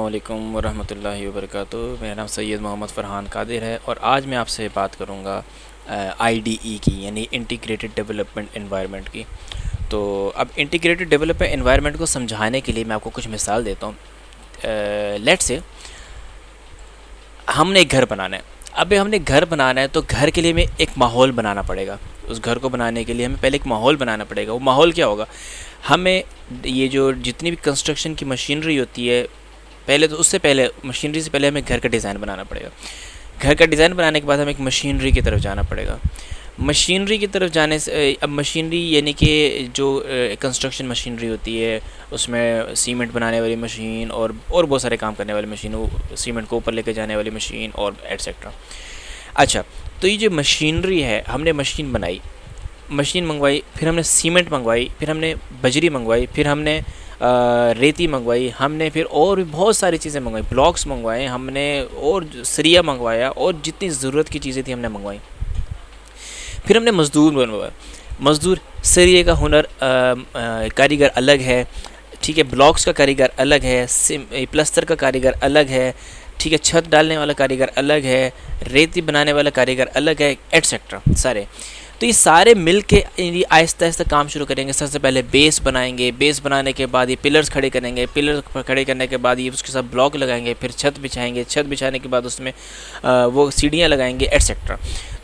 अस्सलामुअलैकुम वरहमतुल्लाहि वबरकातुहू। मेरा नाम सैयद मोहम्मद फ़रहान कादिर है और आज मैं आपसे बात करूँगा IDE की, यानी इंटीग्रेटेड डेवलपमेंट एनवायरनमेंट की। तो अब इंटीग्रेटेड डेवलपमेंट एनवायरनमेंट को समझाने के लिए मैं आपको कुछ मिसाल देता हूँ। लेट्स से हमने एक घर बनाना है। अब हमने घर बनाना है तो घर के लिए हमें एक माहौल बनाना पड़ेगा। उस घर को बनाने के लिए हमें पहले एक माहौल बनाना पड़ेगा। वो माहौल क्या होगा? हमें ये जो जितनी भी कंस्ट्रक्शन की मशीनरी होती है, पहले तो उससे पहले मशीनरी से पहले हमें घर का डिज़ाइन बनाना पड़ेगा। घर का डिज़ाइन बनाने के बाद हमें एक मशीनरी की तरफ जाना पड़ेगा। मशीनरी की तरफ जाने से अब मशीनरी यानी कि जो कंस्ट्रक्शन मशीनरी होती है, उसमें सीमेंट बनाने वाली मशीन और बहुत सारे काम करने वाली मशीन, वो सीमेंट को ऊपर लेके जाने वाली मशीन और एट्सेट्रा। अच्छा, तो ये जो मशीनरी है, हमने मशीन बनाई, मशीन मंगवाई, फिर हमने सीमेंट मंगवाई, फिर हमने बजरी मंगवाई, फिर हमने रेती मंगवाई, हमने फिर और भी बहुत सारी चीज़ें मंगवाई, ब्लॉक्स मंगवाए हमने, और सरिया मंगवाया, और जितनी ज़रूरत की चीज़ें थी हमने मंगवाई। फिर हमने मज़दूर बनवाया। मज़दूर, सरिये का हुनर कारीगर अलग है, ठीक है, ब्लॉक्स का कारीगर अलग है, प्लस्तर का कारीगर अलग है, ठीक है, छत डालने वाला कारीगर अलग है, रेती बनाने वाला कारीगर अलग है, एट्सेट्रा सारे। तो ये सारे मिल के आहिस्ता आहिस्ता काम शुरू करेंगे। सबसे पहले बेस बनाएंगे, बेस बनाने के बाद ये पिलर्स खड़े करेंगे, पिलर खड़े करने के बाद ये उसके साथ ब्लॉक लगाएंगे, फिर छत बिछाएंगे, छत बिछाने के बाद उसमें वो सीढ़ियाँ लगाएंगे, एट्सेट्रा।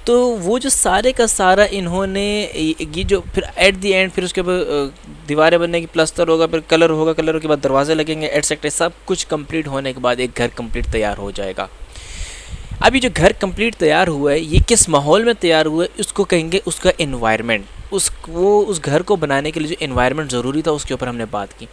तो वो जो सारे का सारा इन्होंने ये जो फिर एट दी एंड फिर उसके बाद दीवारें बनने की, प्लस्तर होगा, फिर कलर होगा, कलर के बाद दरवाजे लगेंगे, एट्सेट्रा। सब कुछ कंप्लीट होने के बाद एक घर कंप्लीट तैयार हो जाएगा। अभी जो घर कंप्लीट तैयार हुआ है, ये किस माहौल में तैयार हुआ है, उसको कहेंगे उसका एनवायरनमेंट। उस घर को बनाने के लिए जो एनवायरनमेंट ज़रूरी था, उसके ऊपर हमने बात की।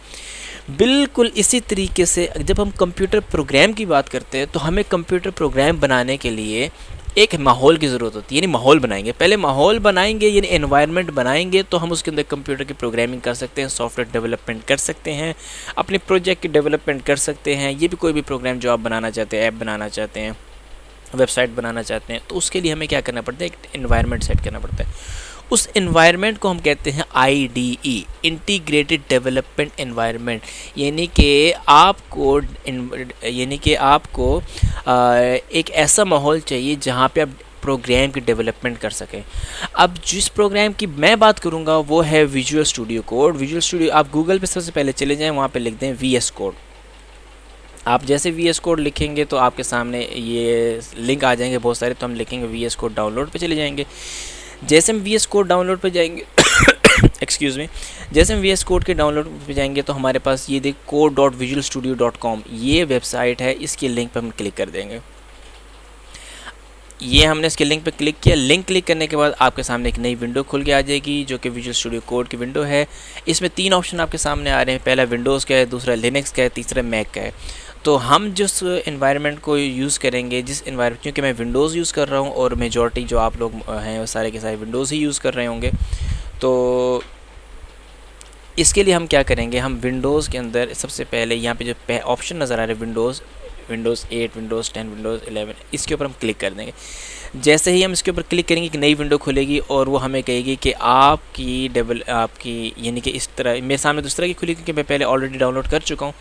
बिल्कुल इसी तरीके से जब हम कंप्यूटर प्रोग्राम की बात करते हैं, तो हमें कंप्यूटर प्रोग्राम बनाने के लिए एक माहौल की ज़रूरत होती है, यानी माहौल बनाएंगे। पहले माहौल बनाएंगे, यानी एनवायरनमेंट बनाएंगे, तो हम उसके अंदर कंप्यूटर की प्रोग्रामिंग कर सकते हैं, सॉफ्टवेयर डेवलपमेंट कर सकते हैं, अपने प्रोजेक्ट की डेवलपमेंट कर सकते हैं। ये भी कोई भी प्रोग्राम जो आप बनाना चाहते हैं, ऐप बनाना चाहते हैं, वेबसाइट बनाना चाहते हैं, तो उसके लिए हमें क्या करना पड़ता है? एक एनवायरनमेंट सेट करना पड़ता है। उस एनवायरनमेंट को हम कहते हैं IDE, इंटीग्रेटेड डेवलपमेंट एनवायरनमेंट। यानी कि आपको एक ऐसा माहौल चाहिए जहाँ पे आप प्रोग्राम की डेवलपमेंट कर सकें। अब जिस प्रोग्राम की मैं बात करूँगा वो है visual studio code. Visual studio, आप गूगल पे सबसे पहले चले जाएँ, वहाँ पे लिख दें VS कोड। आप जैसे VS कोड लिखेंगे तो आपके सामने ये लिंक आ जाएंगे बहुत सारे, तो हम लिखेंगे VS कोड डाउनलोड पे चले जाएंगे। जैसे हम VS कोड डाउनलोड पे जाएंगे एक्सक्यूज़ मी, जैसे हम VS कोड के डाउनलोड पे जाएंगे तो हमारे पास ये देख code.visualstudio.com ये वेबसाइट है। इसके लिंक पर हम क्लिक कर देंगे। ये हमने इसके लिंक पे क्लिक किया। लिंक क्लिक करने के बाद आपके सामने एक नई विंडो खुल के आ जाएगी, जो कि विजुअल स्टूडियो कोड की विंडो है। इसमें 3 ऑप्शन आपके सामने आ रहे हैं। पहला विंडोज़ का है, दूसरा लिनक्स का है, तीसरा मैक का है। तो हम जिस एनवायरनमेंट को यूज़ करेंगे, क्योंकि मैं विंडोज़ यूज़ कर रहा हूँ और मेजॉरिटी जो आप लोग हैं वो सारे के सारे विंडोज़ ही यूज़ कर रहे होंगे, तो इसके लिए हम क्या करेंगे? हम विंडोज़ के अंदर सबसे पहले यहाँ पे जो ऑप्शन नज़र आ रहा है विंडोज़ 8, विंडोज़ 10, विंडोज़ 11, इसके ऊपर हम क्लिक कर देंगे। जैसे ही हम इसके ऊपर क्लिक करेंगे, एक नई विंडो खुलेगी और वो हमें कहेगी कि आपकी यानी कि इस तरह मेरे सामने दूसरा की खुली, क्योंकि मैं पहले ऑलरेडी डाउनलोड कर चुका हूँ।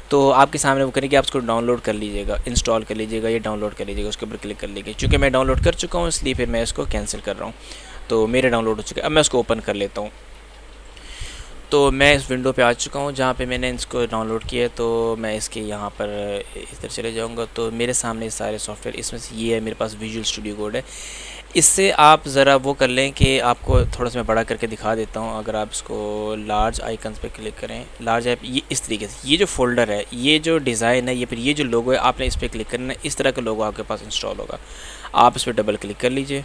तो आपके सामने वो करेगी, आप उसको डाउनलोड कर लीजिएगा, इंस्टॉल कर लीजिएगा, ये डाउनलोड कर लीजिएगा, उसके ऊपर क्लिक कर लीजिए। चूँकि मैं डाउनलोड कर चुका हूँ, इसलिए फिर मैं इसको कैंसिल कर रहा हूँ। तो मेरे डाउनलोड हो चुका है। अब मैं उसको ओपन कर लेता हूँ। तो मैं इस विंडो पे आ चुका हूँ जहाँ पे मैंने इसको डाउनलोड किया है। तो मैं इसके यहाँ पर इधर चले जाऊँगा, तो मेरे सामने सारे सॉफ्टवेयर, इसमें से ये है मेरे पास विजुअल स्टूडियो कोड है। इससे आप ज़रा वो कर लें कि आपको थोड़ा सा मैं बड़ा करके दिखा देता हूँ। अगर आप इसको लार्ज आइकन्स पे क्लिक करें, लार्ज ऐप, ये इस तरीके से, ये जो फोल्डर है, ये जो डिज़ाइन है, ये फिर ये जो लोगो है, आपने इस पर क्लिक करना है। इस तरह का लोगो आपके पास इंस्टॉल होगा। आप इस पर डबल क्लिक कर लीजिए।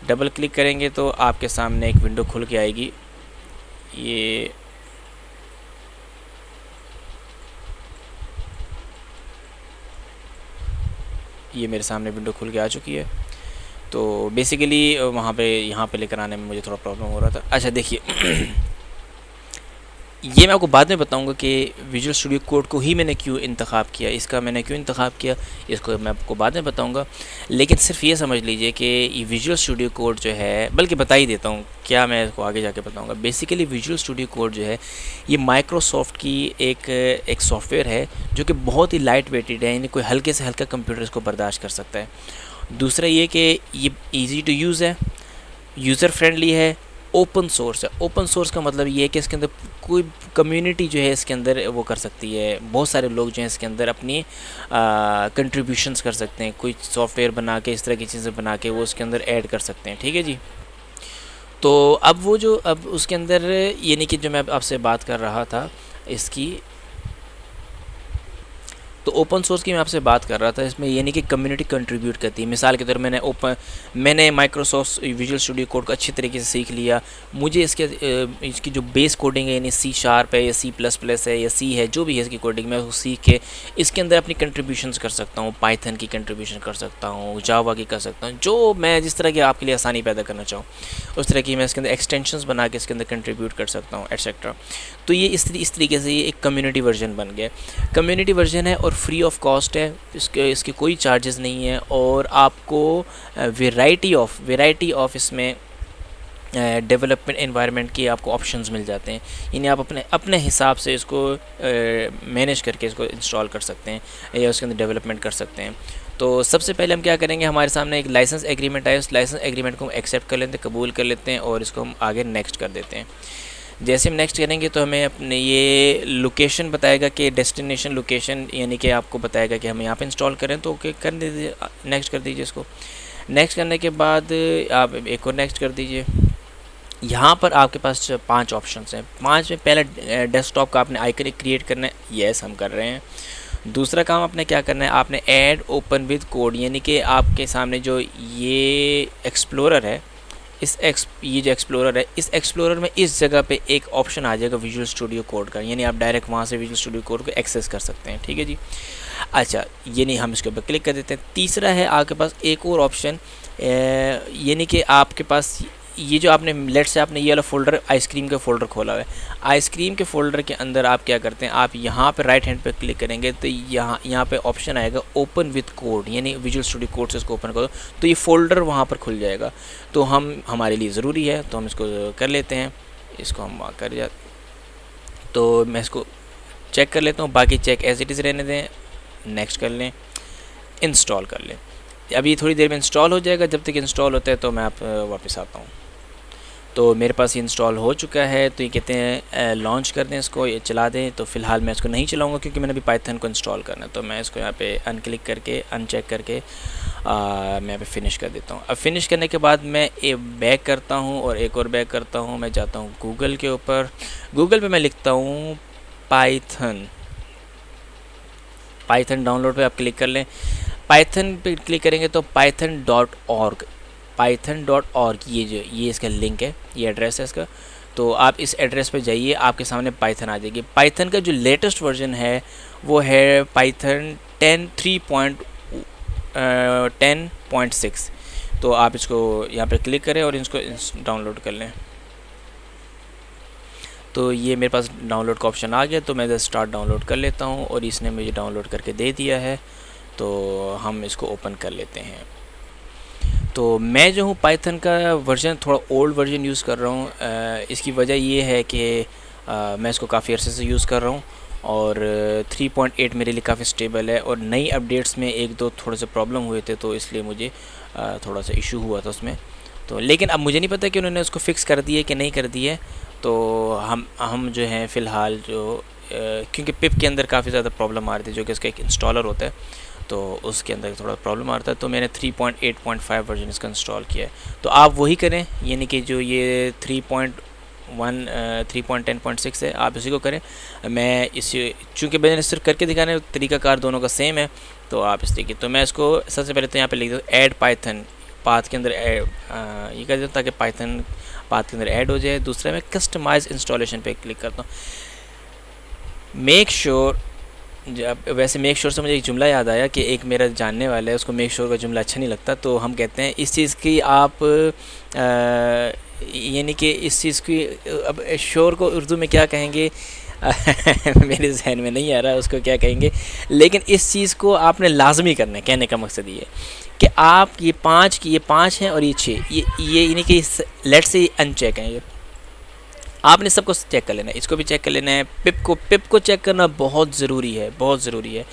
डबल क्लिक करेंगे तो आपके सामने एक विंडो खुल के आएगी। ये मेरे सामने विंडो खुल के आ चुकी है। तो बेसिकली यहाँ पे लेकर आने में मुझे थोड़ा प्रॉब्लम हो रहा था। अच्छा देखिए ये मैं आपको बाद में बताऊंगा कि विजुअल स्टूडियो कोड को ही मैंने क्यों इंतखाब किया, इसका मैंने क्यों इंतखाब किया, इसको मैं आपको बाद में बताऊंगा। लेकिन सिर्फ ये समझ लीजिए कि ये विजुअल स्टूडियो कोड जो है, बल्कि बता ही देता हूँ क्या, मैं इसको आगे जाके बताऊंगा। बेसिकली विजुअल स्टूडियो कोड जो है ये माइक्रोसॉफ्ट की एक सॉफ्टवेयर है जो कि बहुत ही लाइट वेटेड है, यानी कोई हल्के से हल्का कंप्यूटर इसको बर्दाश्त कर सकता है। दूसरा ये कि ये ईजी टू यूज़ है, यूज़र फ्रेंडली है, ओपन सोर्स है। ओपन सोर्स का मतलब ये है कि इसके अंदर कोई कम्युनिटी जो है इसके अंदर वो कर सकती है, बहुत सारे लोग जो हैं इसके अंदर अपनी कंट्रीब्यूशंस कर सकते हैं, कोई सॉफ्टवेयर बना के, इस तरह की चीज़ें बना के वो उसके अंदर ऐड कर सकते हैं। ठीक है जी। तो अब वो जो अब उसके अंदर, यानी कि जो मैं आपसे बात कर रहा था इसकी, तो ओपन सोर्स की मैं आपसे बात कर रहा था, इसमें यानी कि कम्युनिटी कंट्रीब्यूट करती है। मिसाल के तौर मैंने माइक्रोसॉफ्ट विजुअल स्टूडियो कोड को अच्छी तरीके से सीख लिया। मुझे इसकी जो बेस कोडिंग है, यानी C# है या C++ है या C है, जो भी है इसकी कोडिंग, मैं उसको सीख के इसके अंदर अपनी कंट्रीब्यूशंस कर सकता हूँ। पाइथन की कंट्रीब्यूशन कर सकता हूँ, जावा की कर सकता हूँ, जो मैं जिस तरह की आपके लिए आसानी पैदा करना चाहूँ उस तरह की मैं इसके अंदर एक्सटेंशंस बना के इसके अंदर कंट्रीब्यूट कर सकता हूँ, एटसेट्रा। तो ये इस तरीके से ये एक कम्युनिटी वर्जन बन गया। कम्युनिटी वर्जन है और फ्री ऑफ कॉस्ट है, इसके कोई चार्जेस नहीं है, और आपको वैरायटी ऑफ इसमें डेवलपमेंट एनवायरनमेंट की आपको ऑप्शंस मिल जाते हैं। यानी आप अपने हिसाब से इसको मैनेज करके इसको इंस्टॉल कर सकते हैं या उसके अंदर डेवलपमेंट कर सकते हैं। तो सबसे पहले हम क्या करेंगे, हमारे सामने एक लाइसेंस एग्रीमेंट आया, उस लाइसेंस एग्रीमेंट को हम एक्सेप्ट कर लेते हैं, कबूल कर लेते हैं, और इसको हम आगे नेक्स्ट कर देते हैं। जैसे हम नेक्स्ट करेंगे तो हमें अपने ये लोकेशन बताएगा कि डेस्टिनेशन लोकेशन, यानी कि आपको बताएगा कि हम यहाँ पे इंस्टॉल करें, तो ओके कर दीजिए, नेक्स्ट कर दीजिए इसको। नेक्स्ट करने के बाद आप एक और नेक्स्ट कर दीजिए। यहाँ पर आपके पास 5 ऑप्शंस हैं। 5 में पहला डेस्कटॉप का आपने आइकन क्रिएट करना है, येस हम कर रहे हैं। दूसरा काम आपने क्या करना है, आपने ऐड ओपन विद कोड, यानी कि आपके सामने जो ये एक्सप्लोरर है, ये जो एक्सप्लोरर है, इस एक्सप्लोरर में इस जगह पे एक ऑप्शन आ जाएगा विजुअल स्टूडियो कोड का, यानी आप डायरेक्ट वहाँ से विजुअल स्टूडियो कोड को एक्सेस कर सकते हैं। ठीक है जी। अच्छा, यानी हम इसके ऊपर क्लिक कर देते हैं। तीसरा है आपके पास एक और ऑप्शन, यानी कि आपके पास ये जो आपने लेट से आपने ये वाला फ़ोल्डर आइसक्रीम का फ़ोल्डर खोला हुआ है, आइसक्रीम के फ़ोल्डर के अंदर आप क्या करते हैं, आप यहाँ पे राइट हैंड पे क्लिक करेंगे तो यहाँ पे ऑप्शन आएगा ओपन विथ कोड, यानी विजुअल स्टूडियो कोड से इसको ओपन करो तो ये फ़ोल्डर वहाँ पर खुल जाएगा। तो हमारे लिए ज़रूरी है तो हम इसको कर लेते हैं, इसको हम कर जाते, तो मैं इसको चेक कर लेता हूँ, बाकी चेक एज इट इज़ रहने दें, नेक्स्ट कर लें, इंस्टॉल कर लें। अभी थोड़ी देर में इंस्टॉल हो जाएगा, जब तक इंस्टॉल होता है तो मैं आप वापस आता हूँ। तो मेरे पास ये इंस्टॉल हो चुका है, तो ये कहते हैं लॉन्च कर दें इसको, ये चला दें। तो फ़िलहाल मैं इसको नहीं चलाऊंगा क्योंकि मैंने अभी पाइथन को इंस्टॉल करना है, तो मैं इसको यहाँ पे अनक्लिक करके अनचेक करके मैं यहाँ पे फ़िनिश कर देता हूँ। अब फिनिश करने के बाद मैं बैक करता हूँ और एक और बैक करता हूँ, मैं जाता हूँ गूगल के ऊपर, गूगल पर मैं लिखता हूँ पाइथन डाउनलोड पर आप क्लिक कर लें। पाइथन पे क्लिक करेंगे तो python.org ये इसका लिंक है, ये एड्रेस है इसका। तो आप इस एड्रेस पे जाइए, आपके सामने पाइथन आ जाएगी। पाइथन का जो लेटेस्ट वर्जन है वो है पाइथन 10.6। तो आप इसको यहाँ पे क्लिक करें और इसको डाउनलोड कर लें। तो ये मेरे पास डाउनलोड का ऑप्शन आ गया, तो मैं स्टार्ट डाउनलोड कर लेता हूँ और इसने मुझे डाउनलोड करके दे दिया है। तो हम इसको ओपन कर लेते हैं। तो मैं जो हूँ पाइथन का वर्जन थोड़ा ओल्ड वर्जन यूज़ कर रहा हूँ। इसकी वजह ये है कि मैं इसको काफ़ी अरसे से यूज़ कर रहा हूँ और 3.8 मेरे लिए काफ़ी स्टेबल है, और नई अपडेट्स में एक दो थोड़े से प्रॉब्लम हुए थे, तो इसलिए मुझे थोड़ा सा इशू हुआ था उसमें। तो लेकिन अब मुझे नहीं पता कि उन्होंने उसको फ़िक्स कर दिया कि नहीं कर दिया। तो हम जो हैं फ़िलहाल जो क्योंकि पिप के अंदर काफ़ी ज़्यादा प्रॉब्लम आ रही थी, जो कि इसका एक इंस्टॉलर होता है, तो उसके अंदर थोड़ा प्रॉब्लम आता है, तो मैंने 3.8.5 वर्जन इसका इंस्टॉल किया है। तो आप वही करें, यानी कि जो ये 3.10.6 है, आप इसी को करें। मैं इसी चूँकि मैंने सिर्फ करके दिखाने तरीकाकार दोनों का सेम है, तो आप इस तरीके, तो मैं इसको सबसे पहले तो यहाँ पे लिख दूँ ऐड पाइथन, पाथ के अंदर ये कर देता ताकि पाइथन पाथ के अंदर ऐड हो जाए। दूसरा मैं कस्टमाइज इंस्टॉलेशन पे क्लिक करता हूँ। मेक श्योर वैसे मेक श्योर से मुझे एक जुमला याद आया कि एक मेरा जानने वाला है, उसको मेक श्योर का जुमला अच्छा नहीं लगता, तो हम कहते हैं इस चीज़ की आप यानी कि इस चीज़ की अब शोर को उर्दू में क्या कहेंगे मेरे जहन में नहीं आ रहा उसको क्या कहेंगे, लेकिन इस चीज़ को आपने लाजमी करना है। कहने का मकसद ये है कि आप ये पाँच हैं और ये छः, ये यानी कि लेट से ये अनचेक हैं, ये आपने सबको चेक कर लेना है। इसको भी चेक कर लेना है, पिप को चेक करना बहुत ज़रूरी है, बहुत ज़रूरी है।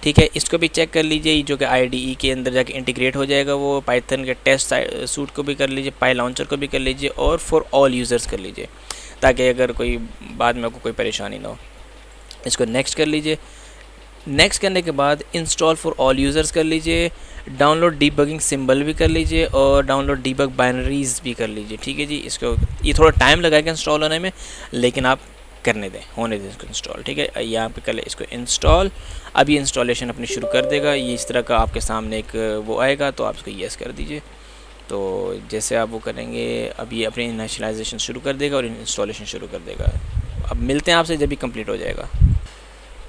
ठीक है, इसको भी चेक कर लीजिए, जो कि IDE के अंदर जाके इंटीग्रेट हो जाएगा। वो पाइथन के टेस्ट सूट को भी कर लीजिए, पाई लॉन्चर को भी कर लीजिए, और फॉर ऑल यूज़र्स कर लीजिए, ताकि अगर कोई बाद में आपको कोई परेशानी ना हो। इसको नेक्स्ट कर लीजिए। नेक्स्ट करने के बाद इंस्टॉल फॉर ऑल यूज़र्स कर लीजिए, डाउनलोड डीबगिंग सिंबल भी कर लीजिए, और डाउनलोड डीबग बाइनरीज भी कर लीजिए। ठीक है जी, इसको ये थोड़ा टाइम लगाएगा इंस्टॉल होने में, लेकिन आप करने दें, होने दें इसको इंस्टॉल। ठीक है, यहाँ पे कर ले इसको इंस्टॉल। अब ये इंस्टॉलेशन अपनी शुरू कर देगा। ये इस तरह का आपके सामने एक वो आएगा, तो आप इसको येस कर दीजिए। तो जैसे आप वो करेंगे, अब ये अपनी इनिशियलाइजेशन शुरू कर देगा और इंस्टॉलेशन शुरू कर देगा। अब मिलते हैं आपसे जब भी कंप्लीट हो जाएगा।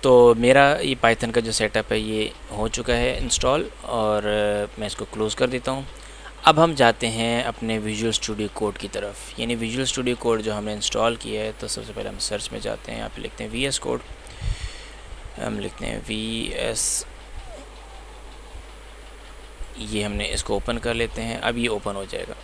तो मेरा ये पाइथन का जो सेटअप है ये हो चुका है इंस्टॉल, और मैं इसको क्लोज़ कर देता हूँ। अब हम जाते हैं अपने विजुअल स्टूडियो कोड की तरफ, यानी विजुअल स्टूडियो कोड जो हमने इंस्टॉल किया है। तो सबसे पहले हम सर्च में जाते हैं, यहाँ पे लिखते हैं VS कोड, हम लिखते हैं VS, ये हमने इसको ओपन कर लेते हैं। अब ये ओपन हो जाएगा,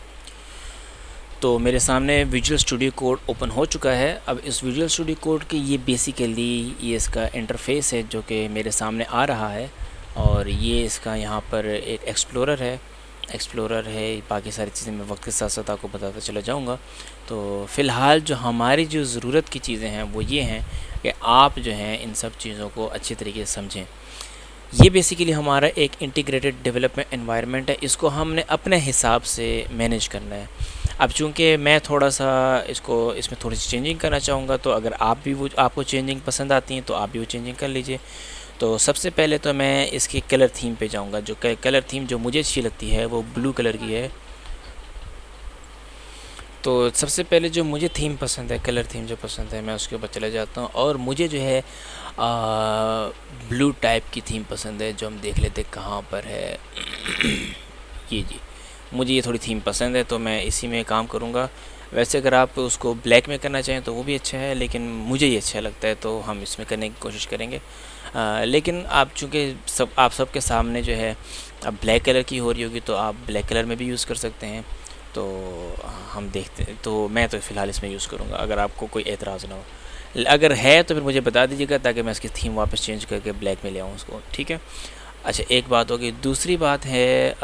तो मेरे सामने विजुअल स्टूडियो कोड ओपन हो चुका है। अब इस विजुअल स्टूडियो कोड की ये बेसिकली ये इसका इंटरफेस है जो कि मेरे सामने आ रहा है, और ये इसका यहाँ पर एक एक्सप्लोरर है। बाकी सारी चीज़ें मैं वक्त के साथ साथ आपको बताता चला जाऊँगा। तो फ़िलहाल जो हमारी जो ज़रूरत की चीज़ें हैं वो ये हैं कि आप जो हैं इन सब चीज़ों को अच्छी तरीके से समझें। ये बेसिकली हमारा एक इंटीग्रेटेड डेवलपमेंट एनवायरनमेंट है, इसको हमने अपने हिसाब से मैनेज करना है। अब चूँकि मैं थोड़ा सा इसमें थोड़ी सी चेंजिंग करना चाहूँगा, तो अगर आपको चेंजिंग पसंद आती हैं तो आप भी वो चेंजिंग कर लीजिए। तो सबसे पहले तो मैं इसकी कलर थीम पे जाऊँगा। जो कलर थीम जो मुझे अच्छी लगती है वो ब्लू कलर की है। तो सबसे पहले जो मुझे थीम पसंद है, कलर थीम जो पसंद है, मैं उसके ऊपर चला जाता हूँ। और मुझे जो है ब्लू टाइप की थीम पसंद है, जो हम देख लेते कहाँ पर है ये जी, मुझे ये थोड़ी थीम पसंद है, तो मैं इसी में काम करूँगा। वैसे अगर आप उसको ब्लैक में करना चाहें तो वो भी अच्छा है, लेकिन मुझे ये अच्छा लगता है तो हम इसमें करने की कोशिश करेंगे। लेकिन आप चूँकि आप सबके सामने जो है अब ब्लैक कलर की हो रही होगी, तो आप ब्लैक कलर में भी यूज़ कर सकते हैं। तो हम देखते हैं, तो मैं तो फ़िलहाल इसमें यूज़ करूँगा, अगर आपको कोई एतराज़ ना हो। अगर है तो फिर मुझे बता दीजिएगा, ताकि मैं इसकी थीम वापस चेंज करके ब्लैक में ले आऊँ उसको। ठीक है, अच्छा एक बात होगी। दूसरी बात है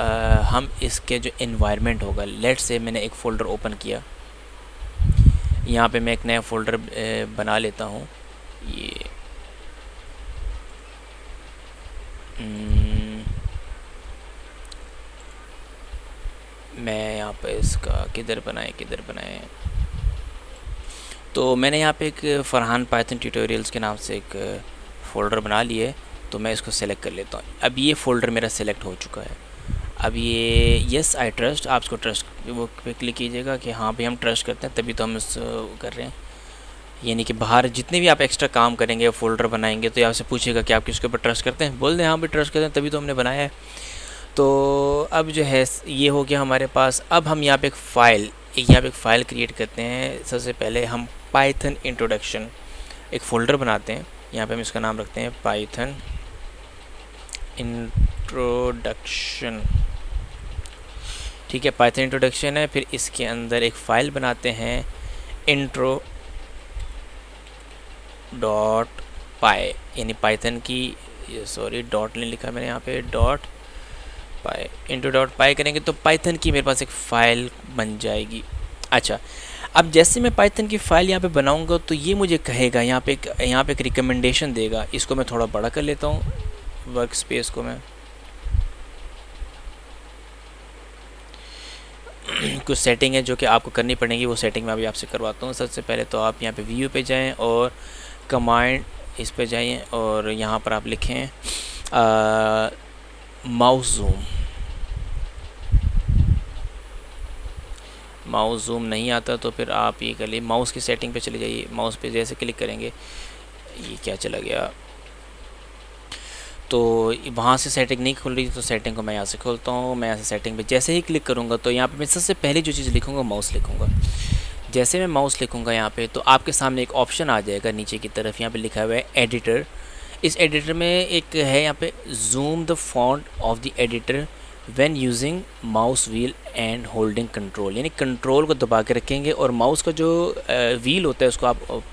हम इसके जो एनवायरनमेंट होगा, लेट से मैंने एक फ़ोल्डर ओपन किया, यहाँ पे मैं एक नया फ़ोल्डर बना लेता हूँ। ये मैं यहाँ पे इसका किधर बनाए, तो मैंने यहाँ पे एक फरहान पाइथन ट्यूटोरियल्स के नाम से एक फ़ोल्डर बना लिया है। तो मैं इसको सेलेक्ट कर लेता हूँ। अब ये फ़ोल्डर मेरा सेलेक्ट हो चुका है। अब ये यस आई ट्रस्ट, आप इसको ट्रस्ट वो पे क्लिक कीजिएगा कि हाँ भाई हम ट्रस्ट करते हैं, तभी तो हम इस कर रहे हैं। यानी कि बाहर जितने भी आप एक्स्ट्रा काम करेंगे, फ़ोल्डर बनाएंगे, तो आपसे पूछेगा कि आप किसके ऊपर ट्रस्ट करते हैं, बोल दें हाँ भाई ट्रस्ट करते हैं, तभी तो हमने बनाया है। तो अब जो है ये हो गया हमारे पास। अब हम यहाँ पे एक फ़ाइल क्रिएट करते हैं। सबसे पहले हम पाइथन इंट्रोडक्शन एक फ़ोल्डर बनाते हैं। यहाँ पे हम इसका नाम रखते हैं पाइथन इंट्रोडक्शन। ठीक है, पाइथन इंट्रोडक्शन है। फिर इसके अंदर एक फ़ाइल बनाते हैं intro डॉट पाई, यानी पाइथन की, सॉरी डॉट नहीं लिखा मैंने यहाँ पे, डॉट पाई, इंट्रो डॉट पाई करेंगे तो पाइथन की मेरे पास एक फ़ाइल बन जाएगी। अच्छा, अब जैसे मैं पाइथन की फ़ाइल यहाँ पे बनाऊँगा, तो ये मुझे कहेगा, यहाँ पे एक रिकमेंडेशन देगा। इसको मैं थोड़ा बड़ा कर लेता हूँ, वर्क स्पेस को मैं कुछ सेटिंग है जो कि आपको करनी पड़ेगी, वो सेटिंग मैं अभी आपसे करवाता हूँ। सबसे पहले तो आप यहाँ पे व्यू पे जाएं और कमांड इस पे जाइए, और यहाँ पर आप लिखें माउस जूम नहीं आता तो फिर आप ये कर लिए, माउस की सेटिंग पे चले जाइए। माउस पे जैसे क्लिक करेंगे, ये क्या चला गया, तो वहाँ से सेटिंग नहीं खुल रही, तो सेटिंग को मैं यहाँ से खोलता हूँ। मैं यहाँ से सेटिंग पे जैसे ही क्लिक करूँगा तो यहाँ पे मैं सबसे पहले जो चीज़ लिखूँगा माउस लिखूँगा। जैसे मैं माउस लिखूँगा यहाँ पे तो आपके सामने एक ऑप्शन आ जाएगा नीचे की तरफ, यहाँ पे लिखा हुआ है एडिटर। इस एडिटर में एक है यहाँ पे zoom the font of the editor when using mouse wheel and holding control, यानी कंट्रोल को दबा के रखेंगे और माउस का जो व्हील होता है उसको आप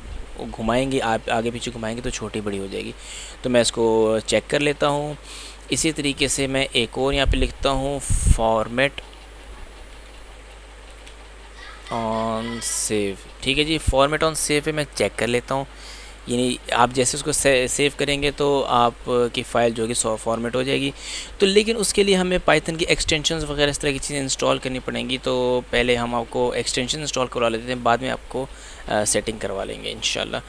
घुमाएंगे, आप आगे पीछे घुमाएंगे तो छोटी बड़ी हो जाएगी। तो मैं इसको चेक कर लेता हूँ। इसी तरीके से मैं एक और यहाँ पे लिखता हूँ फॉर्मेट ऑन सेव। ठीक है जी, फॉर्मेट ऑन सेव पे मैं चेक कर लेता हूँ, यानी आप जैसे उसको सेव करेंगे तो आपकी फ़ाइल जो कि फॉर्मेट हो जाएगी। तो लेकिन उसके लिए हमें पाइथन की एक्सटेंशंस वगैरह इस तरह की चीज़ें इंस्टॉल करनी पड़ेंगी। तो पहले हम आपको एक्सटेंशन इंस्टॉल करवा लेते हैं, बाद में आपको सेटिंग करवा लेंगे इंशाल्लाह।